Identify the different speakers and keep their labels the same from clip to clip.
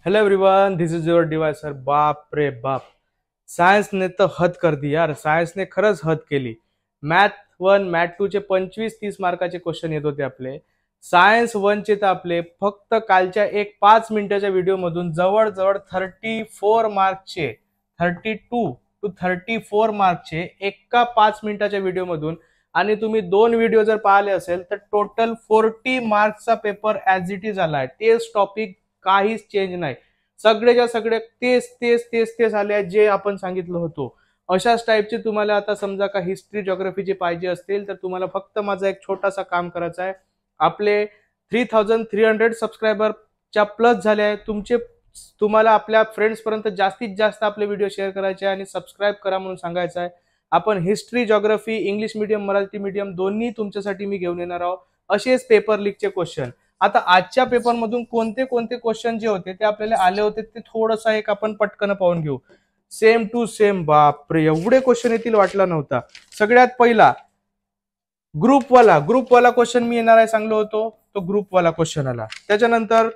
Speaker 1: Hello everyone, this is your divisor. बाप रे बाप, science ने तर हद कर दी यार। सायन्स ने खरंच हद केली। मॅथ 1 मॅथ 2 चे 25-30 मार्काचे क्वेश्चन येत होते आपले। सायन्स 1 चे तर आपले फक्त कालच्या एक 5 मिनिटाच्या व्हिडिओ मधून जवळजवळ 34 मार्कचे 32 टू 34 मार्कचे एका 5 मिनिटाच्या व्हिडिओ मधून, आणि तुम्ही 2 व्हिडिओ जर पाहिले असेल तर टोटल 40 मार्क्सचा पेपर ऍज इट इज आलाय। तेच टॉपिक, काहीच चेंज नाही। सगळेच्या सगळे तेच तेच तेच तेच आले आहेत जे आपण सांगितलं होतं। अशाच टाईपचे तुम्हाला आता समजा का हिस्ट्री जिओग्राफीचे पाहिजे असतील तर तुम्हाला फक्त माझा एक छोटासा काम करायचा आहे। आपले 3300 सबस्क्रायबरच्या प्लस झाले आहे। तुम्हाला आपल्या फ्रेंड्स पर्यंत जास्तीत जास्त आपले व्हिडिओ शेअर करायचे आणि सबस्क्राइब करा म्हणून सांगायचं आहे। आपण history geography, English medium, Marathi medium दोन्ही तुमच्यासाठी मी घेऊन येणार आहोत। असेच पेपर लीकचे क्वेश्चन। आता आजच्या पेपर मधून कोणते कोणते क्वेश्चन जे होते ते आपल्याला आले होते ते थोडंसं एक आपण पटकन पाहून घेऊ। सेम टू सेम, बापरे एवढे क्वेश्चन येतील वाटला नव्हता। सगळ्यात पहिला ग्रुपवाला क्वेश्चन मी येणार आहे सांगलो होतो, तो ग्रुपवाला क्वेश्चन आला। त्याच्यानंतर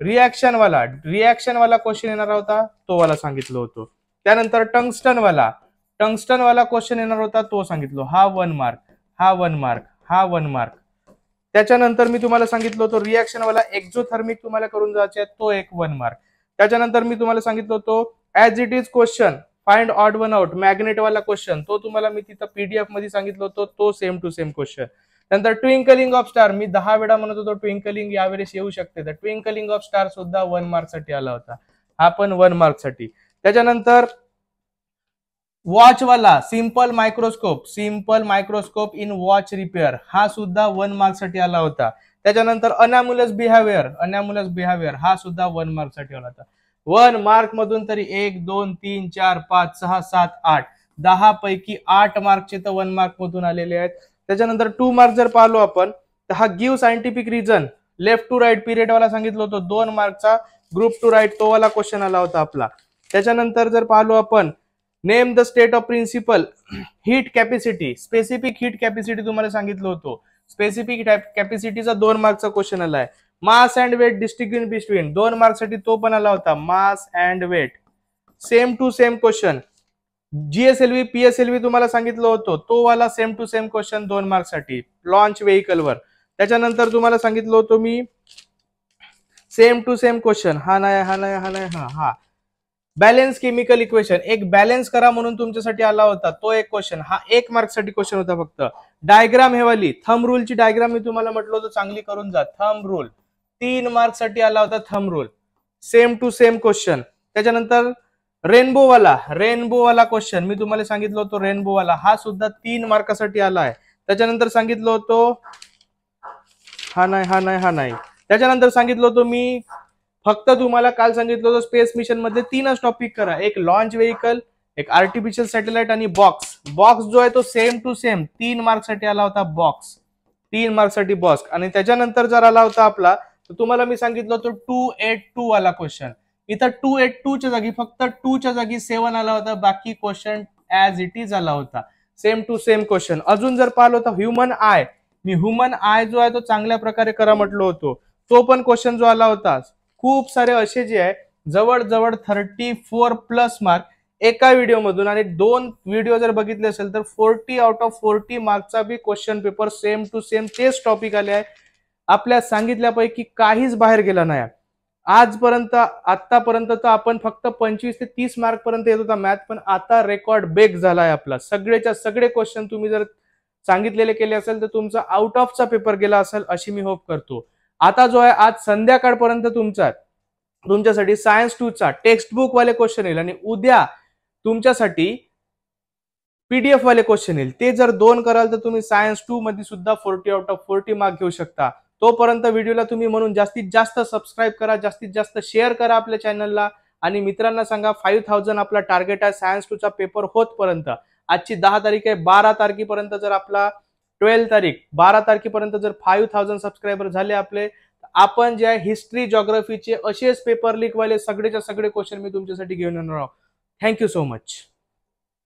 Speaker 1: रिएक्शन वाला क्वेश्चन येणार होता, तो वाला सांगितलं होतं। त्यानंतर टंगस्टन वाला क्वेश्चन येणार होता, तो सांगितलं। हा 1 मार्क। त्याच्यानंतर मी तुम्हाला सांगितलं होतं रिएक्शन वाला एक्झोथर्मिक तुम्हाला करून जायचे आहे, तो एक 1 मार्क। त्याच्यानंतर मी तुम्हाला सांगितलं होतं as it is question, find odd one out, magnet वाला क्वेश्चन, तो तुम्हाला मी तिथं पीडीएफ मध्ये सांगितलं होतं, तो सेम टू सेम क्वेश्चन। नंतर ट्विंकलिंग ऑफ स्टार, मी 10 वेळा म्हणत होतो ट्विंकलिंग यावेळेस येऊ शकते, तर ट्विंकलिंग ऑफ स्टार सुद्धा 1 मार्क साठी आला होता, हा पण 1 मार्क साठी। त्याच्यानंतर वॉच वाला simple microscope in watch repair, हा सुद्धा 1 मार्क साठी आला होता। त्याच्यानंतर अनॅम्युलस बिहेवियर, हा सुद्धा 1 मार्क साठी आला होता। 1 मार्क मधून तरी 1 2 3 4 5 6 7 8 10 पैकी 8 मार्कचे तर 1 मार्क मधून आलेले आहेत। त्याच्यानंतर 2 मार्क जर पाहिलो आपण तर हा give scientific reason, left to right period वाला सांगितलं होतं 2 मार्कचा, ग्रुप टू राईट तो वाला क्वेश्चन आला होता आपला। त्याच्यानंतर जर पाहिलो आपण name the state of principle, heat capacity, specific heat capacity तुम्हाला सांगितलं होतं, स्पेसिफिक कॅपॅसिटीचा 2 मार्कचा क्वेश्चन आलाय। Mass and weight distinguish between, 2 mark साठी तो पण आला होता, mass and weight, same to same question. GSLV PSLV तुम्हाला सांगितलं होतं, तो वाला same to same question 2 mark साठी, लॉन्च व्हेकल वर। त्याच्यानंतर तुम्हाला सांगितलं होतं मी सेम टू सेम क्वेश्चन, हा बॅलेन्स केमिकल इक्वेशन, एक बॅलेन्स करा म्हणून तुमच्यासाठी आला होता, तो एक क्वेश्चन, हा 1 मार्क साठी क्वेश्चन होता फक्त। डायग्राम हे वाली थंब रूलची डायग्राम मी तुम्हाला म्हटलं होतं चांगली करून जा, थंब रूल 3 मार्क साठी आला होता, thumb rule same to same question. त्याच्यानंतर रेनबो वाला क्वेश्चन मी तुम्हाला सांगितलं होतं, रेनबो वाला हा सुद्धा 3 मार्कासाठी आला आहे। त्याच्यानंतर सांगितलं होतं हा नाही, त्याच्यानंतर सांगितलं होतं मी फक्त तुम्हाला काल सांगितलं होतं स्पेस मिशन मध्ये 3च टॉपिक करा, एक लॉन्च व्हेकल, एक आर्टिफिशियल सॅटेलाइट आणि बॉक्स जो आहे तो सेम टू सेम 3 मार्क साठी आला होता, बॉक्स 3 मार्क साठी बॉक्स। आणि त्याच्यानंतर जर आला होता आपला तर तुम्हाला मी सांगितलं होतं 282 वाला क्वेश्चन, इथं 282 च्या जागी फक्त 2 च्या जागी 7 आला होता, बाकी क्वेश्चन ऍज इट इज आला होता, सेम टू सेम क्वेश्चन। अजून जर पाहिलं होतं ह्युमन आय जो आहे तो चांगल्या प्रकारे करा म्हटलं होतं, तो पण क्वेश्चन जो आला होता। खूप सारे असे जे आहे जवळजवळ 34 प्लस मार्क एका व्हिडिओ मधून, आणि 2 व्हिडिओ जर बघितले असेल तर 40 आउट ऑफ 40 मार्कचा B question paper same to same तेच टॉपिक आले आहे। आपल्या सांगितल्यापैकी काहीच बाहेर गेला नाही आतापर्यंत तर आपण फक्त 25 ते 30 मार्क पर्यंत येत होता मॅथ, पण आता रेकॉर्ड ब्रेक झालाय आपला। सगळेच्या सगळे क्वेश्चन तुम्ही जर सांगितलेले केले असेल तर तुमचा आउट ऑफचा पेपर गेला असेल अशी मी होप करतो। आता जो आहे आज संध्याकाळपर्यंत तुमच्यासाठी सायन्स 2 चा टेक्स्ट बुक वाले क्वेश्चन येईल, आणि उद्या तुमच्यासाठी पीडीएफ वाले क्वेश्चन येईल। ते जर 2 कराल तर तुम्ही सायन्स 2 मध्ये सुद्धा 40 आउट ऑफ 40 मार्क घेऊ शकता। तोपर्यंत व्हिडिओला तुम्ही म्हणून जास्तीत जास्त सबस्क्राईब करा, जास्तीत जास्त शेअर करा आपल्या चॅनलला, आणि मित्रांना सांगा 5000 आपला टार्गेट आहे सायन्स 2 चा पेपर होतपर्यंत। आजची 10 तारीख आहे, 12 तारखेपर्यंत जर आपला 12 तारखेपर्यंत जर 5000 सबस्क्रायबर झाले आपले, आपण जे आहे हिस्ट्री जिओग्राफीचे असेच पेपर लीक वाले सगळेच्या सगळे क्वेश्चन मी तुमच्यासाठी घेऊन येणार आहोत। Thank you so much.